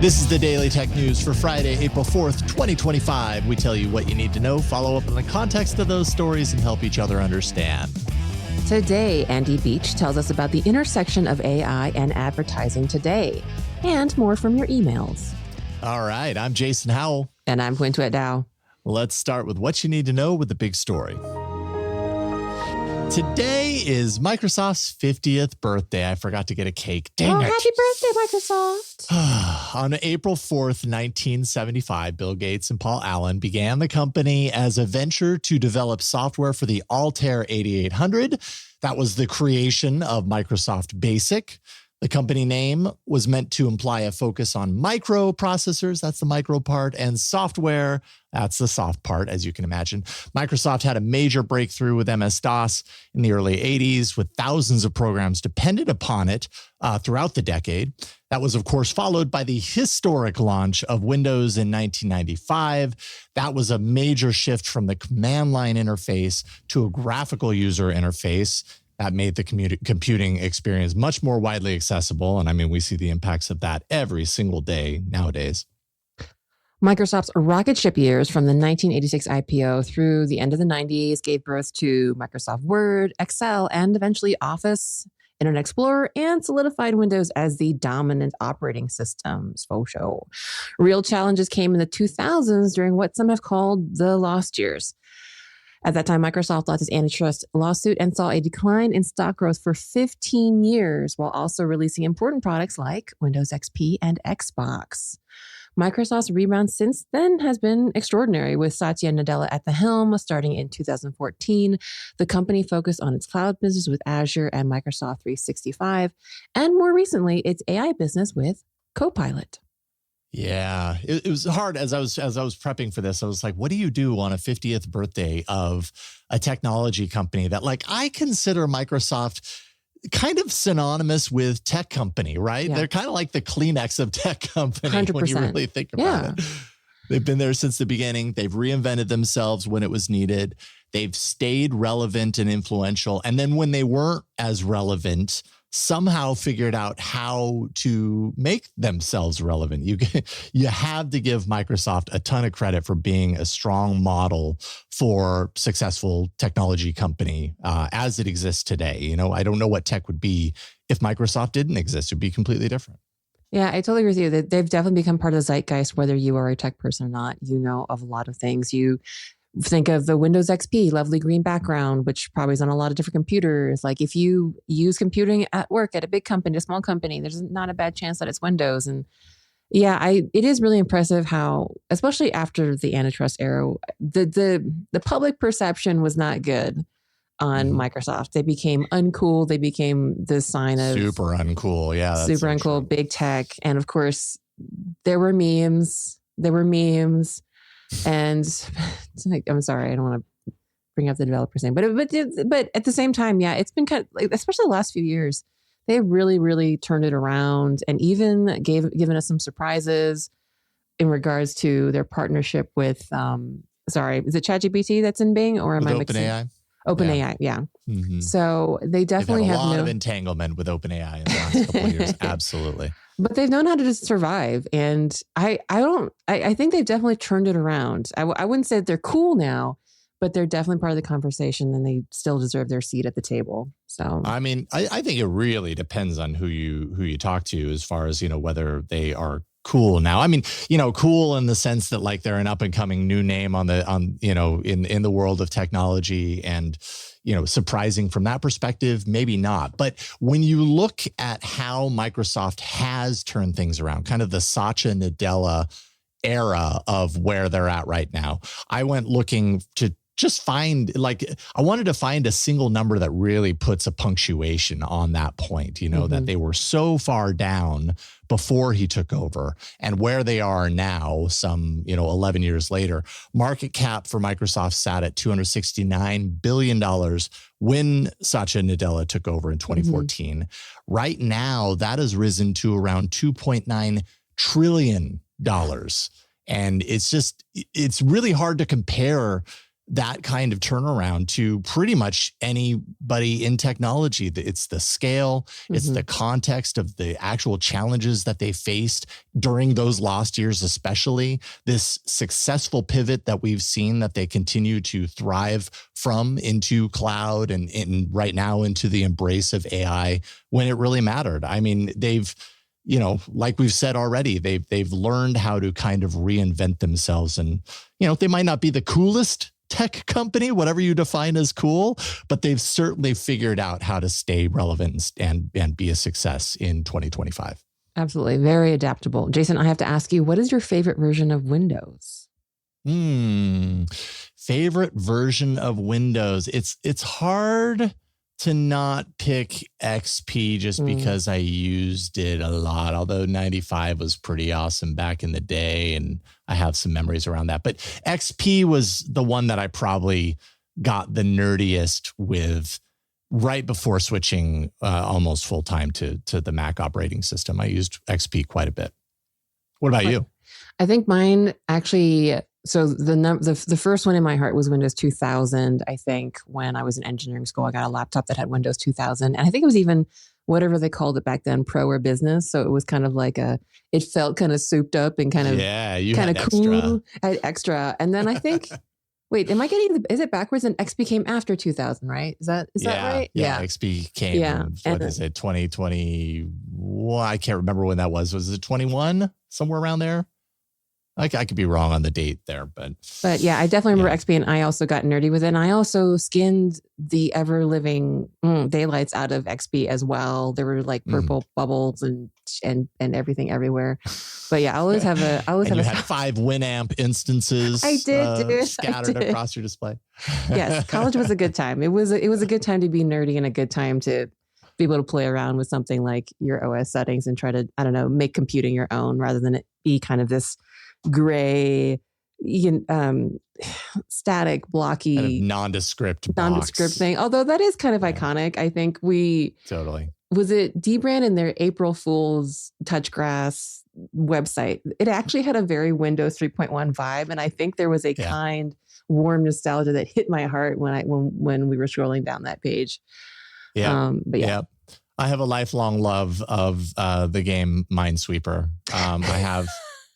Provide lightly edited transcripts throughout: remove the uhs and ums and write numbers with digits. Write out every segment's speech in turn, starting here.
This is the Daily Tech News for Friday, April 4th, 2025. We tell you what you need to know, follow up on the context of those stories, and help each other understand. Today, Andy Beach tells us about the intersection of AI and advertising today, and more from your emails. All right, I'm Jason Howell. And I'm Huyen Dow. Let's start with what you need to know with the big story. Today is Microsoft's 50th birthday. I forgot to get a cake. Dang it. Happy birthday, Microsoft. On April 4th, 1975, Bill Gates and Paul Allen began the company as a venture to develop software for the Altair 8800. That was the creation of Microsoft Basic. The company name was meant to imply a focus on microprocessors, that's the micro part, and software, that's the soft part, as you can imagine. Microsoft had a major breakthrough with MS-DOS in the early 80s, with thousands of programs dependent upon it throughout the decade. That was, of course, followed by the historic launch of Windows in 1995. That was a major shift from the command line interface to a graphical user interface. That made the computing experience much more widely accessible. And I mean, we see the impacts of that every single day nowadays. Microsoft's rocket ship years from the 1986 IPO through the end of the 90s gave birth to Microsoft Word, Excel, and eventually Office, Internet Explorer, and solidified Windows as the dominant operating systems. Faux show. Real challenges came in the 2000s during what some have called the lost years. At that time, Microsoft lost its antitrust lawsuit and saw a decline in stock growth for 15 years, while also releasing important products like Windows XP and Xbox. Microsoft's rebound since then has been extraordinary, with Satya Nadella at the helm starting in 2014. The company focused on its cloud business with Azure and Microsoft 365, and more recently, its AI business with Copilot. Yeah, it was hard as I was prepping for this. I was like, what do you do on a 50th birthday of a technology company that, like, I consider Microsoft kind of synonymous with tech company, right? Yeah. They're kind of like the Kleenex of tech company 100%. When you really think about it. They've been there since the beginning. They've reinvented themselves when it was needed. They've stayed relevant and influential. And then when they weren't as relevant, somehow figured out how to make themselves relevant. You have to give Microsoft a ton of credit for being a strong model for successful technology company as it exists today. You know, I don't know what tech would be if Microsoft didn't exist. It'd be completely different. Yeah, I totally agree with you. They've definitely become part of the zeitgeist, whether you are a tech person or not. You know of a lot of things. You think of the Windows XP, lovely green background, which probably is on a lot of different computers. Like if you use computing at work at a big company, a small company, there's not a bad chance that it's Windows. And yeah, it is really impressive how, especially after the antitrust era, the public perception was not good on Microsoft. They became uncool. They became the sign of super uncool. Yeah, that's super uncool, true. Big tech, and of course, there were memes. And I'm sorry, I don't want to bring up the developer's name, but at the same time, yeah, it's been kind of like, especially the last few years, they've really, really turned it around and even given us some surprises in regards to their partnership with, is it ChatGPT that's in Bing, or am I mixing? OpenAI, yeah. Mm-hmm. So they definitely have a lot of entanglement with OpenAI in the last couple of years. Absolutely. But they've known how to just survive. And I think they've definitely turned it around. I wouldn't say that they're cool now, but they're definitely part of the conversation, and they still deserve their seat at the table. So, I mean, I think it really depends on who you talk to as far as, you know, whether they are cool now. I mean, you know, cool in the sense that like they're an up and coming new name in the world of technology, and, you know, surprising from that perspective, maybe not. But when you look at how Microsoft has turned things around, kind of the Satya Nadella era of where they're at right now, I went looking to just find, like, I wanted to find a single number that really puts a punctuation on that point, you know, that they were so far down before he took over and where they are now, some, 11 years later. Market cap for Microsoft sat at $269 billion when Satya Nadella took over in 2014. Right now, that has risen to around $2.9 trillion. And it's really hard to compare that kind of turnaround to pretty much anybody in technology. It's the scale, it's the context of the actual challenges that they faced during those lost years, especially this successful pivot that we've seen that they continue to thrive from into cloud and right now into the embrace of AI when it really mattered. I mean, they've, like we've said already, they've learned how to kind of reinvent themselves, and, they might not be the coolest tech company, whatever you define as cool, but they've certainly figured out how to stay relevant and be a success in 2025. Absolutely. Very adaptable. Jason, I have to ask you, what is your favorite version of Windows? Favorite version of Windows. It's hard to not pick XP just because I used it a lot, although 95 was pretty awesome back in the day, and I have some memories around that. But XP was the one that I probably got the nerdiest with right before switching almost full time to the Mac operating system. I used XP quite a bit. What about you? I think mine actually... So the first one in my heart was Windows 2000. I think when I was in engineering school, I got a laptop that had Windows 2000. And I think it was even whatever they called it back then, Pro or Business. So it was kind of like it felt kind of souped up and kind of, cool. I had extra. And then I think, wait, am I getting is it backwards? And XP came after 2000, right? Is that right? Yeah. XP came, what is it, 2020? Well, I can't remember when that was. Was it 21? Somewhere around there? I could be wrong on the date there, but yeah, I definitely remember XP, and I also got nerdy with it. And I also skinned the ever living daylights out of XP as well. There were like purple bubbles and everything everywhere. But yeah, I always have a. You had 5 Winamp instances. I did, scattered across your display. Yes, college was a good time. It was a good time to be nerdy and a good time to be able to play around with something like your OS settings and try to, I don't know, make computing your own rather than it be kind of this gray, static, blocky, kind of nondescript thing. Although that is kind of iconic. I think was it Dbrand in their April Fool's Touchgrass website. It actually had a very Windows 3.1 vibe, and I think there was a kind, warm nostalgia that hit my heart when we were scrolling down that page. Yeah, I have a lifelong love of the game Minesweeper.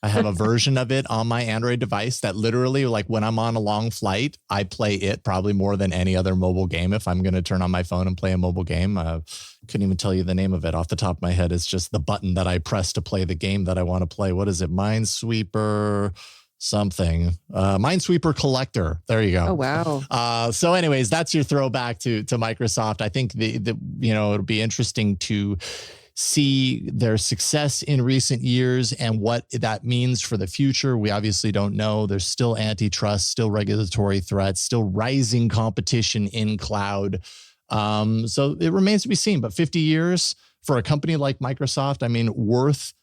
I have a version of it on my Android device that literally, like when I'm on a long flight, I play it probably more than any other mobile game. If I'm going to turn on my phone and play a mobile game, couldn't even tell you the name of it off the top of my head. It's just the button that I press to play the game that I want to play. What is it? Minesweeper something. Minesweeper Collector. There you go. Oh, wow. So anyways, that's your throwback to Microsoft. I think it'll be interesting to see their success in recent years and what that means for the future. We obviously don't know. There's still antitrust, still regulatory threats, still rising competition in cloud. So it remains to be seen. But 50 years for a company like Microsoft, I mean, worth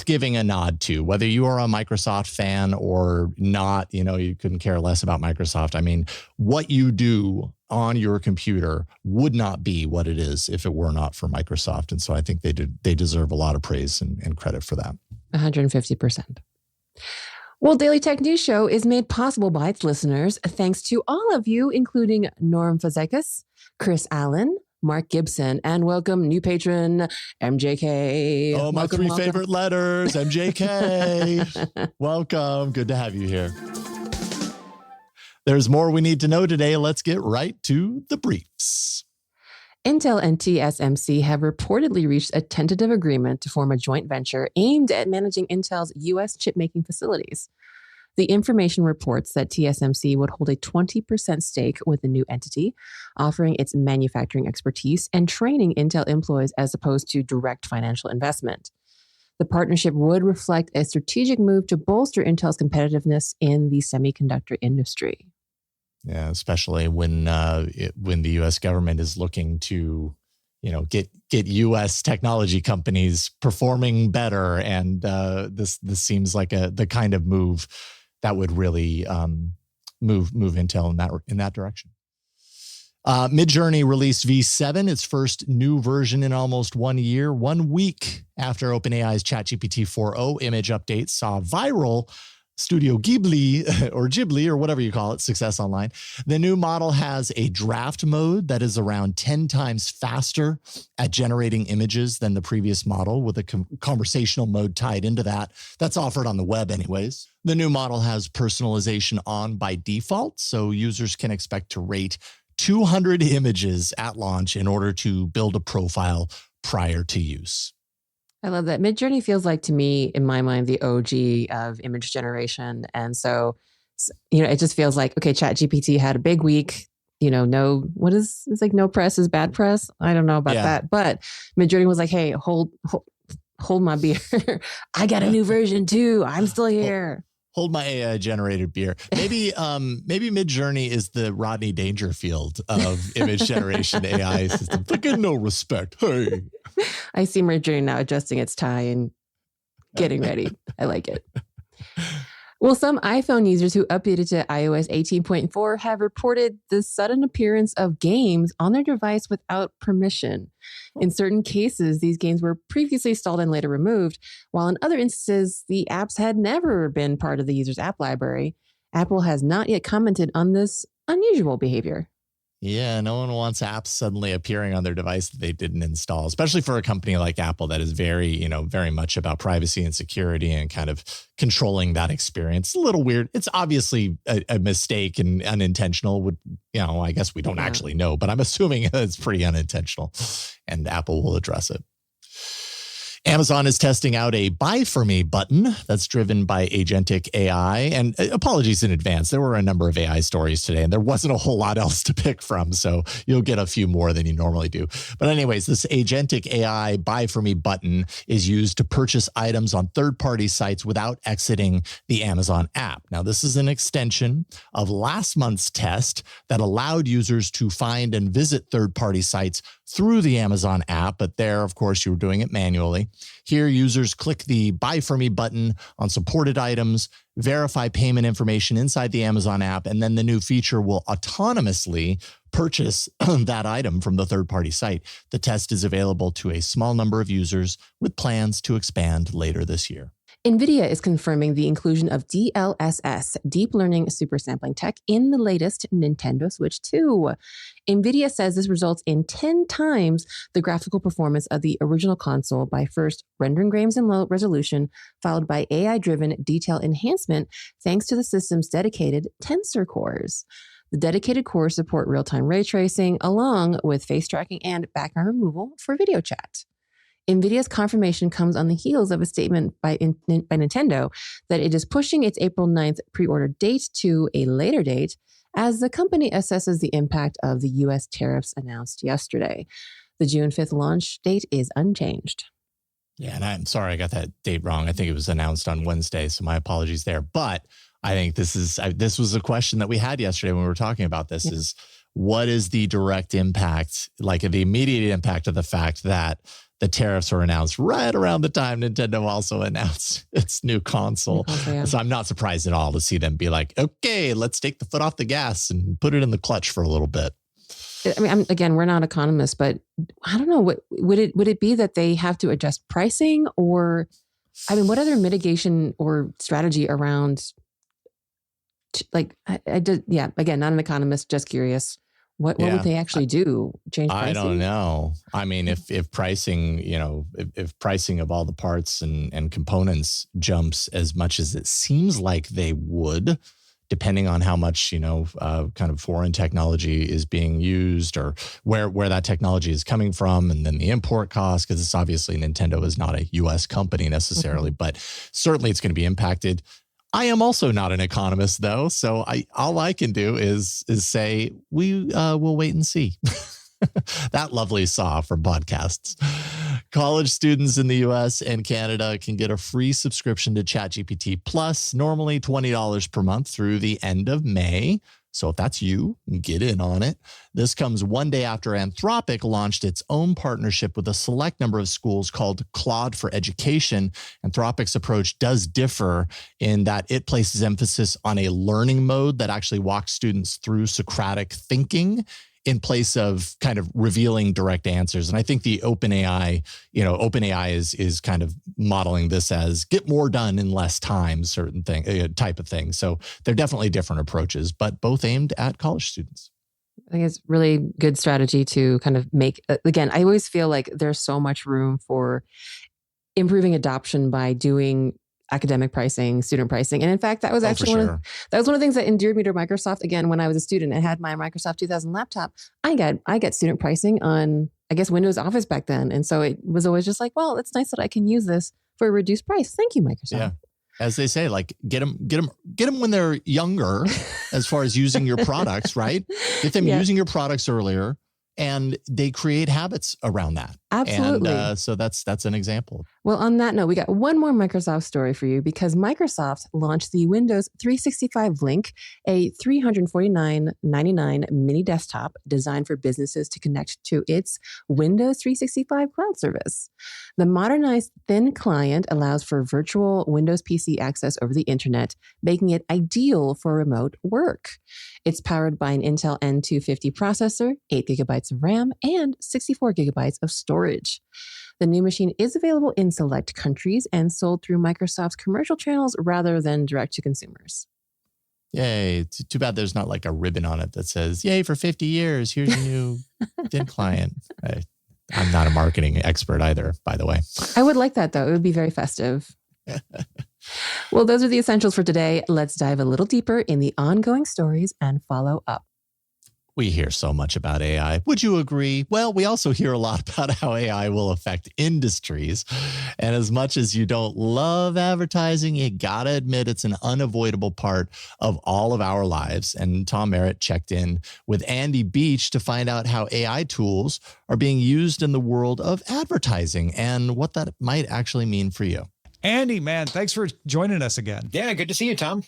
giving a nod to, whether you are a Microsoft fan or not. You couldn't care less about Microsoft. I mean, what you do on your computer would not be what it is if it were not for Microsoft. And so I think they deserve a lot of praise and credit for that. 150%. Well, Daily Tech News Show is made possible by its listeners thanks to all of you, including Norm Fazekas, Chris Allen, Mark Gibson, and welcome new patron MJK. Oh, my welcome. Favorite letters, MJK. Welcome. Good to have you here. There's more we need to know today. Let's get right to the briefs. Intel and TSMC have reportedly reached a tentative agreement to form a joint venture aimed at managing Intel's U.S. chip-making facilities. The information reports that TSMC would hold a 20% stake with the new entity, offering its manufacturing expertise and training Intel employees as opposed to direct financial investment. The partnership would reflect a strategic move to bolster Intel's competitiveness in the semiconductor industry. Yeah, especially when the U.S. government is looking to, get U.S. technology companies performing better, and this seems like the kind of move that would really move Intel in that direction. Midjourney released V7, its first new version in almost 1 year. 1 week after OpenAI's ChatGPT 4o image update saw viral Studio Ghibli or Ghibli or whatever you call it, Success Online. The new model has a draft mode that is around 10 times faster at generating images than the previous model, with a conversational mode tied into that. That's offered on the web anyways. The new model has personalization on by default, so users can expect to rate 200 images at launch in order to build a profile prior to use. I love that. Midjourney feels like, to me, in my mind, the OG of image generation. And so, it just feels like, okay, ChatGPT had a big week. It's like no press is bad press. I don't know about that. But Midjourney was like, hey, hold my beer. I got a new version too. I'm still here. Hold my AI generated beer. Maybe Midjourney is the Rodney Dangerfield of image generation AI system. Fucking no respect. Hey. I see Midjourney now adjusting its tie and getting ready. I like it. Well, some iPhone users who updated to iOS 18.4 have reported the sudden appearance of games on their device without permission. In certain cases, these games were previously installed and later removed, while in other instances, the apps had never been part of the user's app library. Apple has not yet commented on this unusual behavior. Yeah, no one wants apps suddenly appearing on their device that they didn't install, especially for a company like Apple that is very much about privacy and security and kind of controlling that experience. It's a little weird. It's obviously a mistake and unintentional. I guess we don't actually know, but I'm assuming it's pretty unintentional, and Apple will address it. Amazon is testing out a Buy For Me button that's driven by agentic AI. And apologies in advance. There were a number of AI stories today, and there wasn't a whole lot else to pick from. So you'll get a few more than you normally do. But anyways, this agentic AI Buy For Me button is used to purchase items on third-party sites without exiting the Amazon app. Now, this is an extension of last month's test that allowed users to find and visit third-party sites through the Amazon app, but there, of course, you were doing it manually. Here, users click the Buy For Me button on supported items, verify payment information inside the Amazon app, and then the new feature will autonomously purchase that item from the third-party site. The test is available to a small number of users with plans to expand later this year. NVIDIA is confirming the inclusion of DLSS, Deep Learning Supersampling tech, in the latest Nintendo Switch 2. NVIDIA says this results in 10 times the graphical performance of the original console by first rendering games in low resolution, followed by AI-driven detail enhancement thanks to the system's dedicated tensor cores. The dedicated cores support real-time ray tracing, along with face tracking and background removal for video chat. NVIDIA's confirmation comes on the heels of a statement by Nintendo that it is pushing its April 9th pre-order date to a later date as the company assesses the impact of the U.S. tariffs announced yesterday. The June 5th launch date is unchanged. Yeah, and I'm sorry I got that date wrong. I think it was announced on Wednesday, so my apologies there. But I think this was a question that we had yesterday when we were talking about this, is what is the direct impact, like the immediate impact of the fact that the tariffs were announced right around the time Nintendo also announced its new console. So I'm not surprised at all to see them be like, okay, let's take the foot off the gas and put it in the clutch for a little bit. I mean, again, we're not economists, but I don't know. What would it be that they have to adjust pricing, or, I mean, what other mitigation or strategy around, again, not an economist, just curious. What would they actually do? Change pricing? I don't know. I mean, if pricing, if pricing of all the parts and components jumps as much as it seems like they would, depending on how much, kind of foreign technology is being used, or where that technology is coming from, and then the import cost, because it's obviously Nintendo is not a U.S. company necessarily, but certainly it's going to be impacted. I am also not an economist, though, so all I can do is say we will wait and see. That lovely saw from podcasts. College students in the U.S. and Canada can get a free subscription to ChatGPT Plus, normally $20 per month through the end of May. So if that's you, get in on it. This comes one day after Anthropic launched its own partnership with a select number of schools called Claude for Education. Anthropic's approach does differ in that it places emphasis on a learning mode that actually walks students through Socratic thinking in place of kind of revealing direct answers. And I think the OpenAI is kind of modeling this as get more done in less time, certain thing type of thing. So they're definitely different approaches, but both aimed at college students. I think it's really good strategy to kind of make, again, I always feel like there's so much room for improving adoption by doing academic pricing, student pricing. And in fact, that was actually one of the things that endeared me to Microsoft. Again, when I was a student, I had my Microsoft 2000 laptop. I got student pricing on, I guess, Windows Office back then. And so it was always just like, well, it's nice that I can use this for a reduced price. Thank you, Microsoft. Yeah. As they say, like get them when they're younger, as far as using your products, right? Get them using your products earlier, and they create habits around that. Absolutely. And so that's an example. Well, on that note, we got one more Microsoft story for you, because Microsoft launched the Windows 365 Link, a $349.99 mini desktop designed for businesses to connect to its Windows 365 cloud service. The modernized thin client allows for virtual Windows PC access over the internet, making it ideal for remote work. It's powered by an Intel N250 processor, 8 gigabytes of RAM, and 64 gigabytes of storage. The new machine is available in select countries and sold through Microsoft's commercial channels rather than direct to consumers. Yay. Too bad there's not like a ribbon on it that says, yay, for 50 years, here's your new thin client. I'm not a marketing expert either, by the way. I would like that, though. It would be very festive. Well, those are the essentials for today. Let's dive a little deeper in the ongoing stories and follow up. We hear so much about AI. Would you agree? Well, we also hear a lot about how AI will affect industries. And as much as you don't love advertising, you gotta admit it's an unavoidable part of all of our lives. And Tom Merritt checked in with Andy Beach to find out how AI tools are being used in the world of advertising and what that might actually mean for you. Andy, man, thanks for joining us again. Yeah, good to see you, Tom.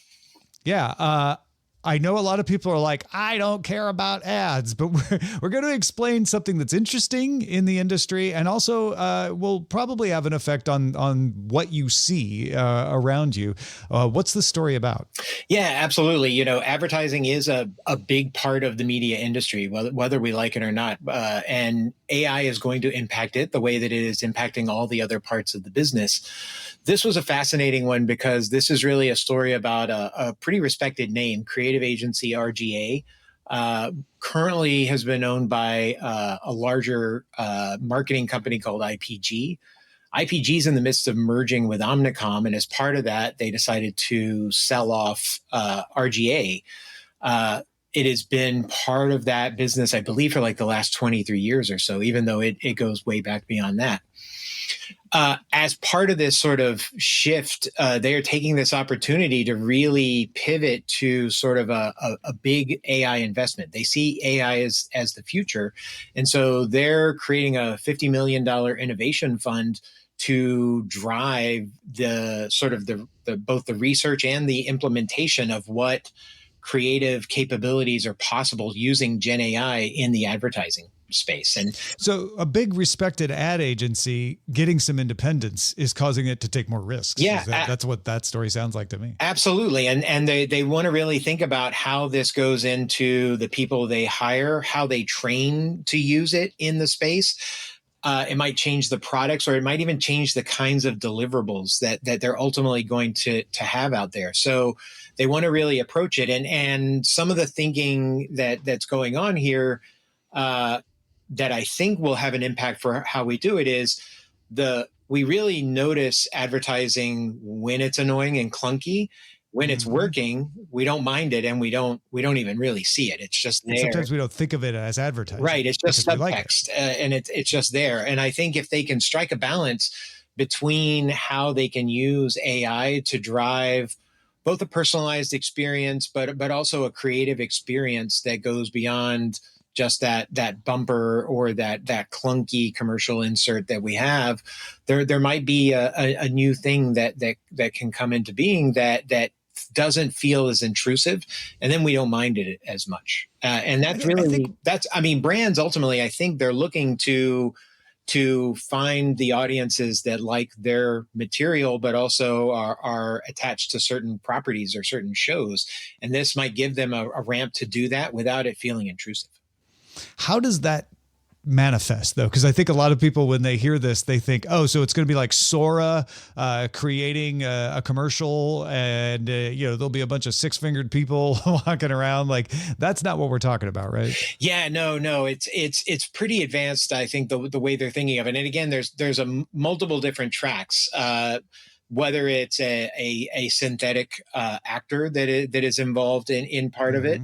Yeah, I know a lot of people are like, I don't care about ads, but we're going to explain something that's interesting in the industry and also will probably have an effect on what you see around you. What's the story about? Yeah, absolutely. You know, advertising is a big part of the media industry, whether we like it or not. And AI is going to impact it the way that it is impacting all the other parts of the business. This was a fascinating one because this is really a story about a pretty respected name, creative agency RGA. Currently has been owned by a larger marketing company called IPG. IPG is in the midst of merging with Omnicom, and as part of that, they decided to sell off RGA. It has been part of that business, I believe, for like the last 23 years or so, even though it goes way back beyond that. As part of this sort of shift, they are taking this opportunity to really pivot to sort of a big AI investment. They see AI as the future. And so they're creating a $50 million innovation fund to drive the sort of the both the research and the implementation of what creative capabilities are possible using Gen AI in the advertising space. And so a big respected ad agency getting some independence is causing it to take more risks. Yeah, that's what that story sounds like to me. Absolutely. And they want to really think about how this goes into the people they hire, how they train to use it in the space. It might change the products, or it might even change the kinds of deliverables that they're ultimately going to have out there. So they want to really approach it. And some of the thinking that's going on here that I think will have an impact for how we do it is we really notice advertising when it's annoying and clunky. When it's working, we don't mind it, and we don't even really see it. It's just there. Sometimes we don't think of it as advertising. Right. It's just subtext, like and it's just there. And I think if they can strike a balance between how they can use AI to drive both a personalized experience, but also a creative experience that goes beyond just that bumper or that clunky commercial insert that we have, there might be a new thing that can come into being that doesn't feel as intrusive, and then we don't mind it as much. And that's really brands ultimately, I think they're looking to find the audiences that like their material, but also are attached to certain properties or certain shows. And this might give them a ramp to do that without it feeling intrusive. How does that manifest though? Because I think a lot of people, when they hear this, they think, oh, so it's going to be like Sora creating a commercial and, there'll be a bunch of six-fingered people walking around. Like, that's not what we're talking about, right? Yeah, no, it's pretty advanced. I think the way they're thinking of it. And again, there's multiple different tracks. Whether it's a synthetic actor that is involved in part of it.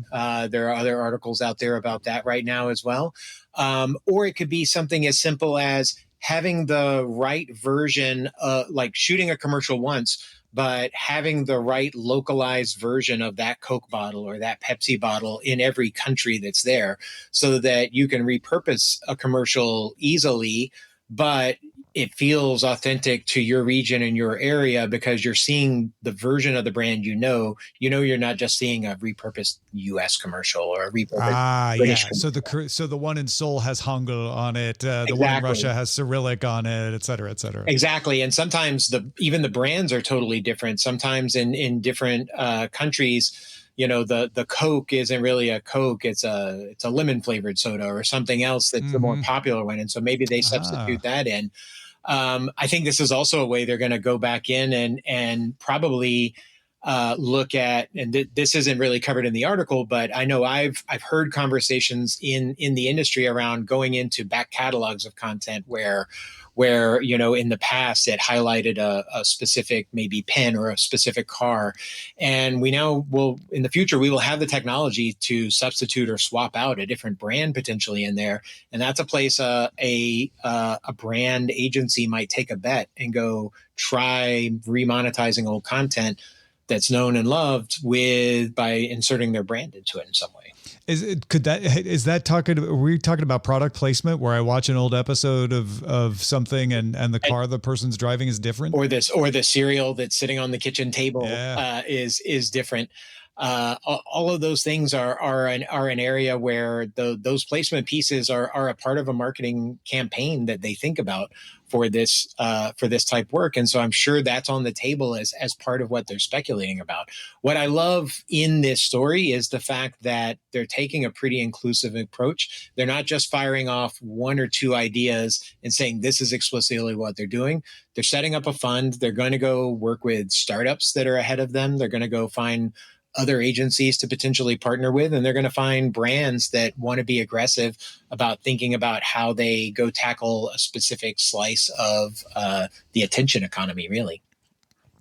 There are other articles out there about that right now as well. Or it could be something as simple as having the right version, like shooting a commercial once, but having the right localized version of that Coke bottle or that Pepsi bottle in every country that's there, so that you can repurpose a commercial easily, but it feels authentic to your region and your area because you're seeing the version of the brand. You're not just seeing a repurposed U.S. commercial or a repurposed British commercial. So the one in Seoul has Hangul on it. The one in Russia has Cyrillic on it, et cetera, et cetera. Exactly. And sometimes even the brands are totally different. Sometimes in different countries, the Coke isn't really a Coke. It's a lemon flavored soda or something else that's the more popular one. And so maybe they substitute that in. I think this is also a way they're going to go back in and probably look at, and this isn't really covered in the article, but I know I've heard conversations in the industry around going into back catalogs of content where in the past it highlighted a specific maybe pen or a specific car, and we now will in the future we will have the technology to substitute or swap out a different brand potentially in there, and that's a place a brand agency might take a bet and go try remonetizing old content that's known and loved by inserting their brand into it in some way. Are we talking about product placement where I watch an old episode of something and the car the person's driving is different? Or the cereal that's sitting on the kitchen table is different. All of those things are an area where those placement pieces are a part of a marketing campaign that they think about for this type work. And so I'm sure that's on the table as part of what they're speculating about. What I love in this story is the fact that they're taking a pretty inclusive approach. They're not just firing off one or two ideas and saying this is explicitly what they're doing. They're setting up a fund. They're going to go work with startups that are ahead of them. They're going to go find other agencies to potentially partner with, and they're going to find brands that want to be aggressive about thinking about how they go tackle a specific slice of the attention economy, really.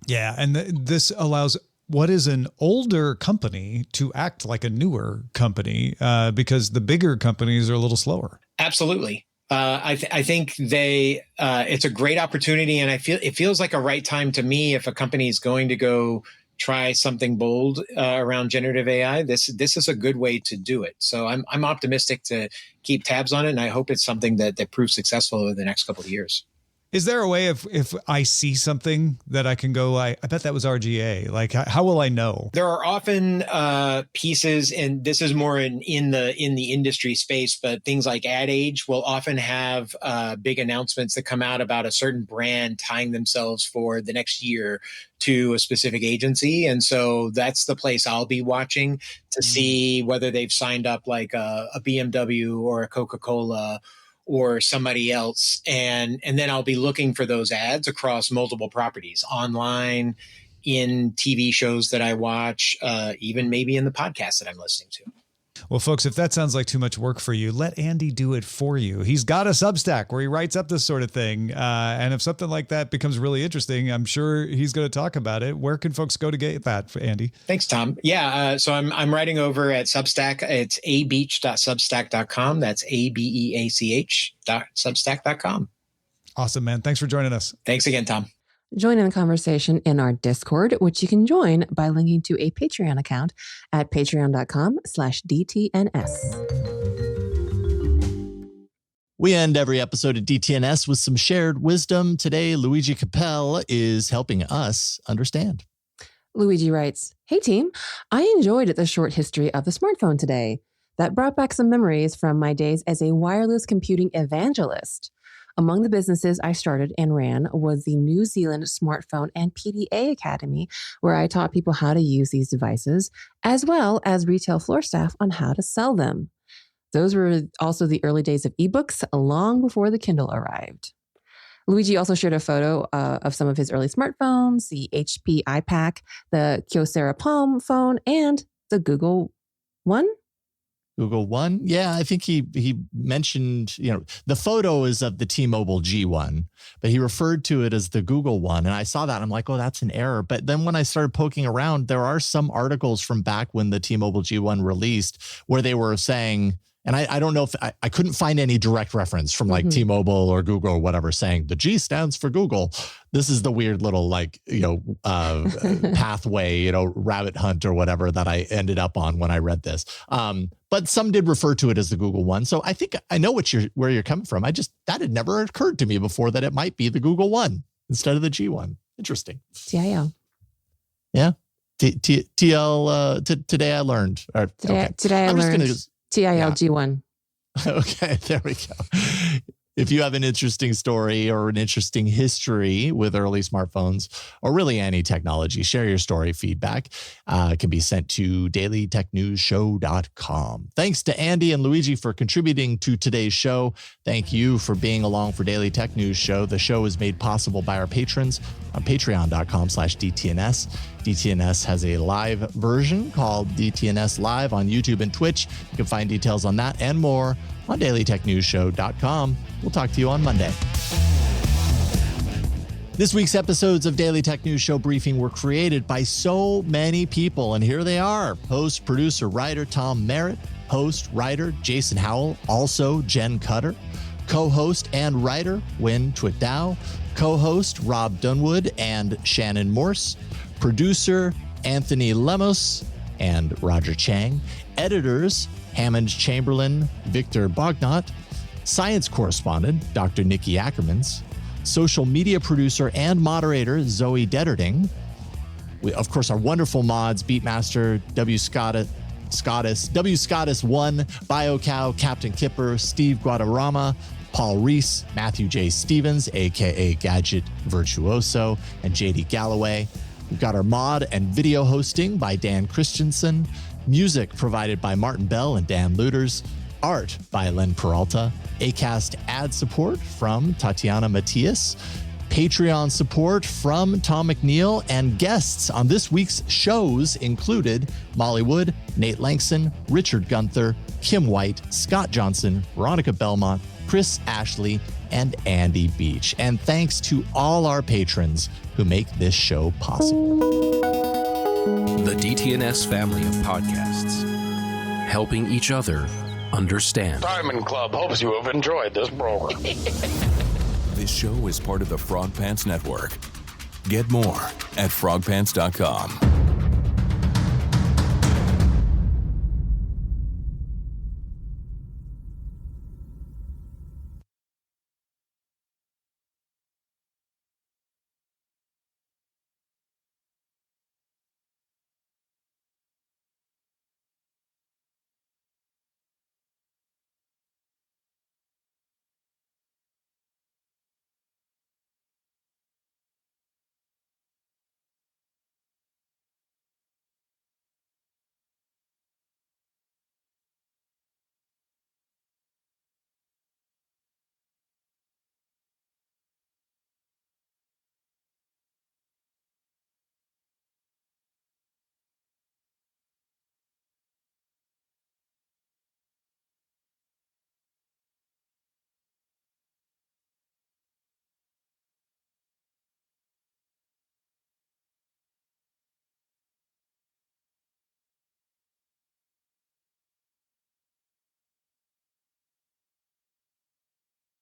Yeah, and this allows what is an older company to act like a newer company because the bigger companies are a little slower. Absolutely. I think it's a great opportunity, and it feels like a right time to me if a company is going to go try something bold around generative AI. This is a good way to do it. So I'm optimistic to keep tabs on it, and I hope it's something that proves successful over the next couple of years. Is there a way if I see something that I can go, I bet that was RGA? Like, how will I know? There are often pieces, and this is more in the industry space, but things like Ad Age will often have big announcements that come out about a certain brand tying themselves for the next year to a specific agency. And so that's the place I'll be watching to see whether they've signed up like a BMW or a Coca-Cola or somebody else. And then I'll be looking for those ads across multiple properties, online, in TV shows that I watch, even maybe in the podcast that I'm listening to. Well, folks, if that sounds like too much work for you, let Andy do it for you. He's got a Substack where he writes up this sort of thing. And if something like that becomes really interesting, I'm sure he's going to talk about it. Where can folks go to get that, Andy? Thanks, Tom. Yeah, so I'm writing over at Substack. It's abeach.substack.com. That's abeach.substack.com. Awesome, man. Thanks for joining us. Thanks again, Tom. Join in the conversation in our Discord, which you can join by linking to a Patreon account at patreon.com/DTNS. We end every episode of DTNS with some shared wisdom. Today, Luigi Capel is helping us understand. Luigi writes, "Hey team, I enjoyed the short history of the smartphone today. That brought back some memories from my days as a wireless computing evangelist. Among the businesses I started and ran was the New Zealand Smartphone and PDA Academy, where I taught people how to use these devices, as well as retail floor staff on how to sell them. Those were also the early days of ebooks, long before the Kindle arrived. Luigi also shared a photo of some of his early smartphones, the HP iPac, the Kyocera Palm phone, and the Google One. Google One. Yeah, I think he mentioned, the photo is of the T-Mobile G1, but he referred to it as the Google One. And I saw that. I'm like, oh, that's an error. But then when I started poking around, there are some articles from back when the T-Mobile G1 released where they were saying, and I don't know if I couldn't find any direct reference from like T-Mobile or Google or whatever saying the G stands for Google. This is the weird little pathway, rabbit hunt or whatever that I ended up on when I read this. But some did refer to it as the Google One. So I think I know where you're coming from. that had never occurred to me before that it might be the Google One instead of the G1. Interesting. TIL. Yeah. TL. Today I learned. Today I learned. TILG1. Okay, there we go. If you have an interesting story or an interesting history with early smartphones or really any technology, share your story. Feedback can be sent to dailytechnewsshow.com. Thanks to Andy and Luigi for contributing to today's show. Thank you for being along for Daily Tech News Show. The show is made possible by our patrons on patreon.com/DTNS. DTNS has a live version called DTNS Live on YouTube and Twitch. You can find details on that and more on dailytechnewsshow.com. We'll talk to you on Monday. This week's episodes of Daily Tech News Show Briefing were created by so many people, and here they are. Host, producer, writer Tom Merritt. Host, writer Jason Howell, also Jen Cutter. Co-host and writer Huyen Twitdow. Co-host Rob Dunwood and Shannon Morse. Producer Anthony Lemos and Roger Chang. Editors Hammond Chamberlain, Victor Bognot. Science correspondent Dr. Nikki Ackermans. Social media producer and moderator Zoe Detterding. We, of course, our wonderful mods, Beatmaster, W. Scottis 1, BioCow, Captain Kipper, Steve Guadarrama, Paul Reese, Matthew J. Stevens, aka Gadget Virtuoso, and JD Galloway. We've got our mod and video hosting by Dan Christensen, music provided by Martin Bell and Dan Luters, art by Len Peralta, Acast ad support from Tatiana Matias, Patreon support from Tom McNeil, and guests on this week's shows included Molly Wood, Nate Langston, Richard Gunther, Kim White, Scott Johnson, Veronica Belmont, Chris Ashley, and Andy Beach. And thanks to all our patrons who make this show possible. The DTNS family of podcasts, helping each other understand. Diamond Club hopes you have enjoyed this program. This show is part of the Frog Pants Network. Get more at frogpants.com.